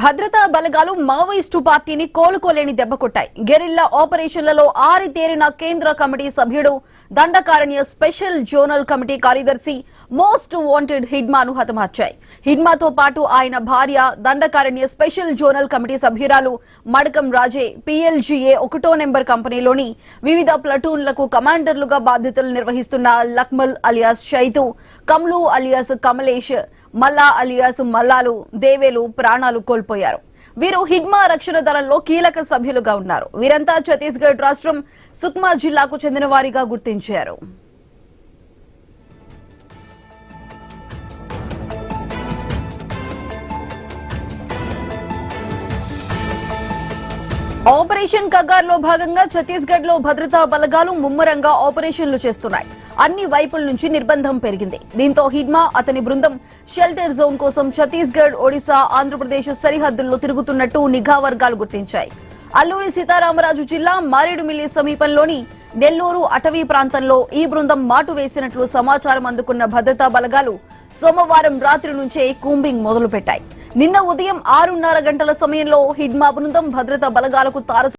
భద్రతా బలగాలు మావోయిస్టు పార్టీని కోలుకోలేని దెబ్బ కొట్టాయి. గెరిల్లా ఆపరేషన్లలో ఆరితేరిన కేంద్ర కమిటీ సభ్యుడు, దండకారణ్య స్పెషల్ జోనల్ కమిటీ కార్యదర్శి మోస్ట్ వాంటెడ్ హిడ్మాను హతమార్చాయి. హిడ్మాతో పాటు ఆయన భార్య, దండకారణ్య స్పెషల్ జోనల్ కమిటీ సభ్యురాలు మడకం రాజే PLGA 1వ నెంబర్ కంపెనీలోని వివిధ ప్లటూన్లకు కమాండర్లుగా బాధ్యతలు నిర్వహిస్తున్న లక్మల్ అలియాస్ చైతు, కమ్లు అలియాస్ కమలేష్, మల్లా అలియాస్ మల్లాలు, దేవేలు ప్రాణాలు కోల్పోయారు. వీరు హిడ్మా రక్షణ దళంలో కీలక సభ్యులుగా ఉన్నారు. వీరంతా ఛత్తీస్గఢ్ రాష్ట్రం సుక్మా జిల్లాకు చెందిన వారిగా గుర్తించారు. ఆపరేషన్ కగార్లో భాగంగా ఛత్తీస్గఢ్ లో భద్రతా బలగాలు ముమ్మరంగా ఆపరేషన్లు చేస్తున్నాయి. అన్ని వైపుల నుంచి నిర్బంధం పెరిగింది. దీంతో హిడ్మా, అతని బృందం షెల్టర్ జోన్ కోసం ఛత్తీస్గఢ్, ఒడిశా, ఆంధ్రప్రదేశ్ సరిహద్దుల్లో తిరుగుతున్నట్టు నిఘా వర్గాలు గుర్తించాయి. అల్లూరి సీతారామరాజు జిల్లా మారేడుమిల్లి సమీపంలోని నెల్లూరు అటవీ ప్రాంతంలో ఈ బృందం మాటు వేసినట్లు సమాచారం అందుకున్న భద్రతా బలగాలు సోమవారం రాత్రి నుంచే కూంబింగ్ మొదలుపెట్టాయి. నిన్న ఉదయం 6:30 గంటల సమయంలో హిడ్మా బృందం భద్రతా బలగాలకు తారసు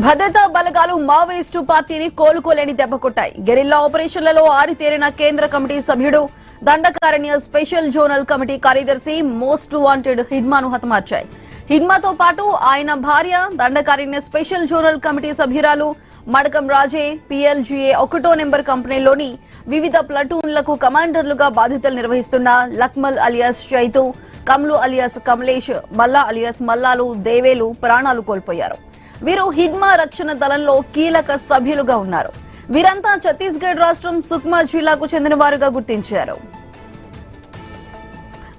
భద్రతా బలగాలు మావోయిస్టు పార్టీని కోలుకోలేని దెబ్బ కొట్టాయి. గెరిల్లా ఆపరేషన్లలో ఆరితేరిన కేంద్ర కమిటీ సభ్యుడు, దండకారణ్య స్పెషల్ జోనల్ కమిటీ కార్యదర్శి మోస్ట్ వాంటెడ్ హిడ్మాను హతమార్చాయి. హిడ్మాతో పాటు ఆయన భార్య, దండకారణ్య స్పెషల్ జోనల్ కమిటీ సభ్యురాలు మడకం రాజే PLGA 1వ నెంబర్ కంపెనీలోని వివిధ ప్లటూన్లకు కమాండర్లుగా బాధ్యతలు నిర్వహిస్తున్న లక్మల్ అలియాస్ చైతు, కమ్లు అలియాస్ కమలేష్, మల్లా అలియాస్ మల్లాలు, దేవేలు ప్రాణాలు కోల్పోయారు. వీరు హిడ్మా రక్షణ దళంలో కీలక సభ్యులుగా ఉన్నారు. వీరంతా ఛత్తీస్గఢ్ రాష్ట్రం సుక్మా జిల్లాకు చెందిన వారుగా గుర్తించారు.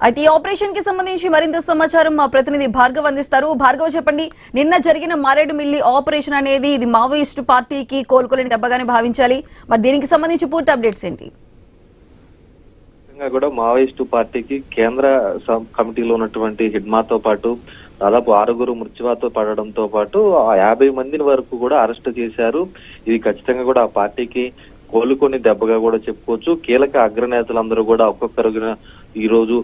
అయితే ఈ ఆపరేషన్ కి సంబంధించి మరింత సమాచారం మా ప్రతినిధి భార్గవ్ అందిస్తారు. భార్గవ్, చెప్పండి, నిన్న జరిగిన మారేడుమిల్లి ఆపరేషన్ అనేది ఇది మావోయిస్టు పార్టీకి కోలుకోలేని దెబ్బగానే భావించాలి. మరి దీనికి సంబంధించి పూర్తి అప్డేట్స్ ఏంటి? కూడా మావోయిస్టు పార్టీకి కేంద్ర కమిటీలో ఉన్నటువంటి హిడ్మాతో పాటు దాదాపు 6 మృత్యువాతో పడడంతో పాటు 50 మందిని వరకు కూడా అరెస్ట్ చేశారు. ఇది ఖచ్చితంగా కూడా ఆ పార్టీకి కోలుకొని దెబ్బగా కూడా చెప్పుకోవచ్చు. కీలక అగ్రనేతలందరూ కూడా ఒక్కొక్కరుగా ఈ రోజు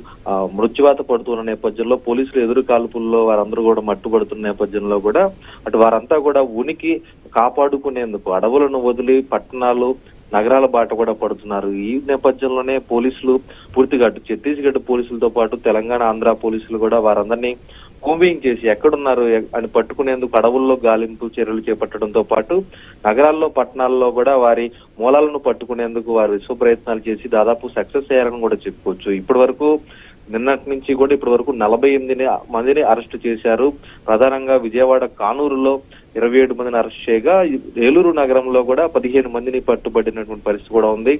మృత్యువాత పడుతున్న నేపథ్యంలో పోలీసులు ఎదురు కాల్పుల్లో వారందరూ కూడా మట్టుబడుతున్న నేపథ్యంలో కూడా అటు వారంతా కూడా ఉనికి కాపాడుకునేందుకు అడవులను వదిలి పట్టణాలు, నగరాల బాట కూడా పడుతున్నారు. ఈ నేపథ్యంలోనే పోలీసులు పూర్తిగా అటు ఛత్తీస్గఢ్ పోలీసులతో పాటు తెలంగాణ, ఆంధ్ర పోలీసులు కూడా వారందరినీ కూంబింగ్ చేసి ఎక్కడున్నారు అని పట్టుకునేందుకు అడవుల్లో గాలింపు చర్యలు చేపట్టడంతో పాటు నగరాల్లో, పట్టణాల్లో కూడా వారి మూలాలను పట్టుకునేందుకు వారు విశ్వ ప్రయత్నాలు చేసి దాదాపు సక్సెస్ అయ్యారని కూడా చెప్పుకోవచ్చు. ఇప్పటి వరకు నిన్నటి నుంచి కూడా ఇప్పటి వరకు 48 మందిని అరెస్టు చేశారు. ప్రధానంగా విజయవాడ, కానూరులో 27 మందిని అరెస్ట్ చేయగా ఏలూరు నగరంలో కూడా 15 మందిని పట్టుబడినటువంటి పరిస్థితి కూడా ఉంది.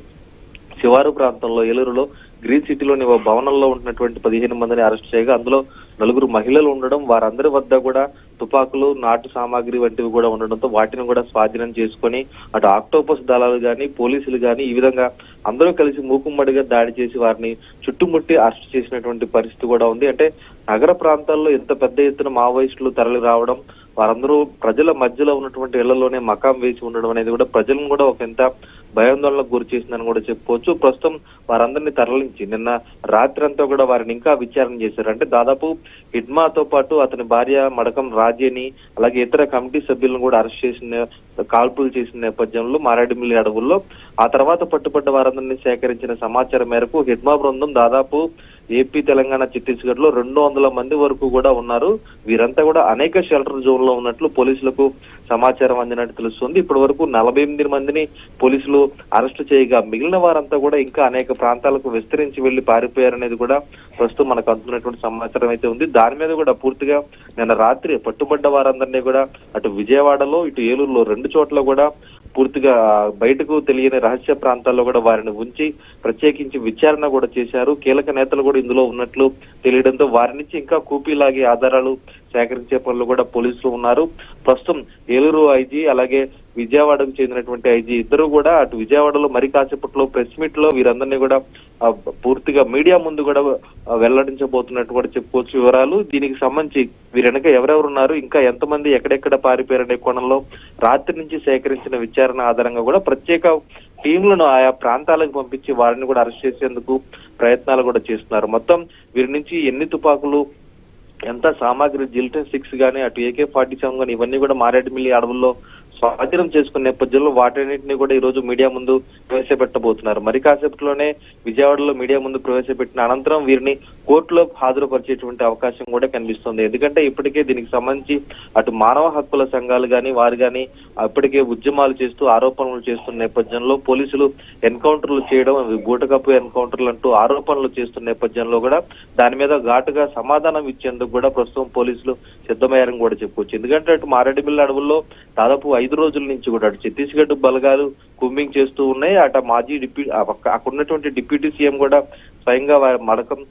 శివారు ప్రాంతంలో ఏలూరులో గ్రీన్ సిటీలోని భవనంలో ఉంటున్నటువంటి 15 మందిని అరెస్ట్ చేయగా అందులో 4 మహిళలు ఉండడం, వారందరి వద్ద కూడా తుపాకులు, నాటు సామాగ్రి వంటివి కూడా ఉండడంతో వాటిని కూడా స్వాధీనం చేసుకొని అటు ఆక్టోపస్ దళాలు గాని, పోలీసులు గాని ఈ విధంగా అందరూ కలిసి మూకుమ్మడిగా దాడి చేసి వారిని చుట్టుముట్టి అరెస్ట్ చేసినటువంటి పరిస్థితి కూడా ఉంది. అంటే నగర ప్రాంతాల్లో ఎంత పెద్ద ఎత్తున మావోయిస్టులు తరలి రావడం, వారందరూ ప్రజల మధ్యలో ఉన్నటువంటి ఇళ్లలోనే మకాం వేసి ఉండడం అనేది కూడా ప్రజలను కూడా ఒక ఎంత భయాందోళనకు గురి చేసిందని కూడా చెప్పుకోవచ్చు. ప్రస్తుతం వారందరినీ తరలించి నిన్న రాత్రి అంతా కూడా వారిని ఇంకా విచారణ చేశారు. అంటే దాదాపు హిడ్మాతో పాటు అతని భార్య మడకం రాజేని, అలాగే ఇతర కమిటీ సభ్యులను కూడా అరెస్ట్ చేసిన కాల్పులు చేసిన నేపథ్యంలో మారేడుమిల్లి అడవుల్లో ఆ తర్వాత పట్టుబడ్డ వారందరినీ సేకరించిన సమాచారం మేరకు హిడ్మా బృందం దాదాపు ఏపీ, తెలంగాణ, ఛత్తీస్గఢ్ లో 200 మంది వరకు కూడా ఉన్నారు. వీరంతా కూడా అనేక షెల్టర్ జోన్ లో ఉన్నట్లు పోలీసులకు సమాచారం అందినట్టు తెలుస్తుంది. ఇప్పటి వరకు 48 మందిని పోలీసులు అరెస్టు చేయగా మిగిలిన వారంతా కూడా ఇంకా అనేక ప్రాంతాలకు విస్తరించి వెళ్లి పారిపోయారనేది కూడా ప్రస్తుతం మనకు అందుతున్నటువంటి సమాచారం అయితే ఉంది. దాని మీద కూడా పూర్తిగా నిన్న రాత్రి పట్టుబడ్డ వారందరినీ కూడా అటు విజయవాడలో, ఇటు ఏలూరులో 2 చోట్ల కూడా పూర్తిగా బయటకు తెలియని రహస్య ప్రాంతాల్లో కూడా వారిని ఉంచి ప్రత్యేకించి విచారణ కూడా చేశారు. కీలక నేతలు కూడా ఇందులో ఉన్నట్లు తెలియడంతో వారి నుంచి ఇంకా కూపీలాగే ఆధారాలు సేకరించే పనులు కూడా పోలీసులు ఉన్నారు. ప్రస్తుతం ఏలూరు ఐజీ అలాగే విజయవాడకు చెందినటువంటి ఐజీ ఇద్దరు కూడా అటు విజయవాడలో మరి కాసేపట్లో ప్రెస్ మీట్ లో వీరందరినీ కూడా పూర్తిగా మీడియా ముందు కూడా వెల్లడించబోతున్నట్టు కూడా చెప్పుకోవచ్చు వివరాలు. దీనికి సంబంధించి వీరి వెనక ఎవరెవరు ఉన్నారు, ఇంకా ఎంతమంది ఎక్కడెక్కడ పారిపోయారనే కోణంలో రాత్రి నుంచి సేకరించిన విచారణ ఆధారంగా కూడా ప్రత్యేక టీంలను ఆయా ప్రాంతాలకు పంపించి వారిని కూడా అరెస్ట్ చేసేందుకు ప్రయత్నాలు కూడా చేస్తున్నారు. మొత్తం వీరి నుంచి ఎన్ని తుపాకులు, ఎంత సామాగ్రి, జిల్టన్ 6 గానీ, అటు AK-47 గానీ ఇవన్నీ కూడా మారేడుమిల్లి అడవుల్లో స్వాధీనం చేసుకున్న నేపథ్యంలో వాటన్నింటినీ కూడా ఈ రోజు మీడియా ముందు ప్రవేశపెట్టబోతున్నారు. మరి కాసేపట్లోనే విజయవాడలో మీడియా ముందు ప్రవేశపెట్టిన అనంతరం వీరిని కోర్టులో హాజరుపరిచేటువంటి అవకాశం కూడా కనిపిస్తుంది. ఎందుకంటే ఇప్పటికే దీనికి సంబంధించి అటు మానవ హక్కుల సంఘాలు గాని వారు గాని ఇప్పటికే ఉద్యమాలు చేస్తూ ఆరోపణలు చేస్తున్న నేపథ్యంలో పోలీసులు ఎన్కౌంటర్లు చేయడం, బూటకప్పు ఎన్కౌంటర్లు అంటూ ఆరోపణలు చేస్తున్న నేపథ్యంలో కూడా దాని మీద ఘాటుగా సమాధానం ఇచ్చేందుకు కూడా ప్రస్తుతం పోలీసులు సిద్ధమయ్యారని కూడా చెప్పుకోవచ్చు. ఎందుకంటే అటు మారేడుమిల్లి అడవుల్లో దాదాపు 5 రోజుల నుంచి కూడా అటు ఛత్తీస్గఢ్ బలగాలు కూంబింగ్ చేస్తూ ఉన్నాయి. అటు మాజీ అక్కడ ఉన్నటువంటి డిప్యూటీ సీఎం కూడా స్వయంగా మడకం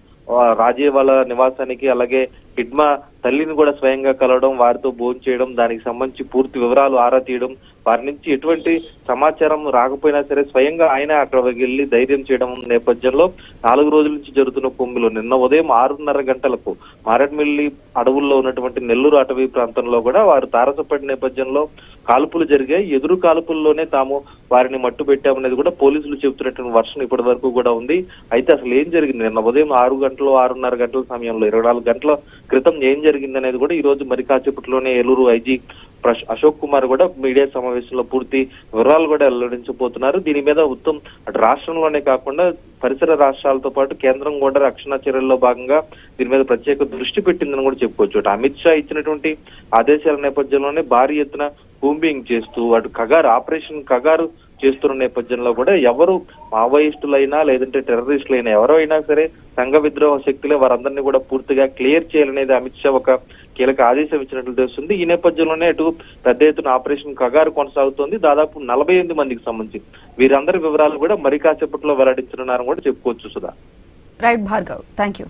రాజీవ్ వాళ్ళ నివాసానికి అలాగే హిడ్మా తల్లిని కూడా స్వయంగా కలవడం, వారితో భోజనం చేయడం, దానికి సంబంధించి పూర్తి వివరాలు ఆరా తీయడం, వారి నుంచి ఎటువంటి సమాచారం రాకపోయినా సరే స్వయంగా ఆయన అక్కడ వెళ్లి ధైర్యం చేయడం నేపథ్యంలో 4 రోజుల నుంచి జరుగుతున్న కుంభలో నిన్న ఉదయం 6:30 గంటలకు మారేడుమిల్లి అడవుల్లో ఉన్నటువంటి నెల్లూరు అటవీ ప్రాంతంలో కూడా వారు తారసపడిన నేపథ్యంలో కాల్పులు జరిగాయి. ఎదురు కాల్పుల్లోనే తాము వారిని మట్టు పెట్టామనేది కూడా పోలీసులు చెబుతున్నటువంటి వర్షన్ ఇప్పటి వరకు కూడా ఉంది. అయితే అసలు ఏం జరిగింది, నిన్న ఉదయం 6:30 గంటల సమయంలో 24 గంటల క్రితం ఏం జరిగింది అనేది కూడా ఈ రోజు మరి కాసేపట్లోనే ఏలూరు ఐజీ అశోక్ కుమార్ కూడా మీడియా సమావేశంలో పూర్తి వివరాలు కూడా వెల్లడించబోతున్నారు. దీని మీద ఉత్తమ్ అటు రాష్ట్రంలోనే కాకుండా పరిసర రాష్ట్రాలతో పాటు కేంద్రం కూడా రక్షణ చర్యల్లో భాగంగా దీని మీద ప్రత్యేక దృష్టి పెట్టిందని కూడా చెప్పుకోవచ్చు. అటు అమిత్ షా ఇచ్చినటువంటి ఆదేశాల నేపథ్యంలోనే భారీ ఎత్తున కూంబింగ్ చేస్తూ అటు ఆపరేషన్ కగారు చేస్తున్న నేపథ్యంలో కూడా ఎవరు మావోయిస్టులైనా లేదంటే టెర్రరిస్టులైనా ఎవరో అయినా సరే సంఘ విద్రోహ శక్తులే వారందరినీ కూడా పూర్తిగా క్లియర్ చేయాలనేది అమిత్ షా ఒక కీలక ఆదేశం ఇచ్చినట్లు తెలుస్తుంది. ఈ నేపథ్యంలోనే అటు పెద్ద ఎత్తున ఆపరేషన్ కగారు కొనసాగుతోంది. దాదాపు 48 మందికి సంబంధించి వీరందరి వివరాలు కూడా మరి కాసేపట్లో వెల్లడించనున్నారని కూడా చెప్పుకోవచ్చు. Sudha. Right Bhargav, thank you.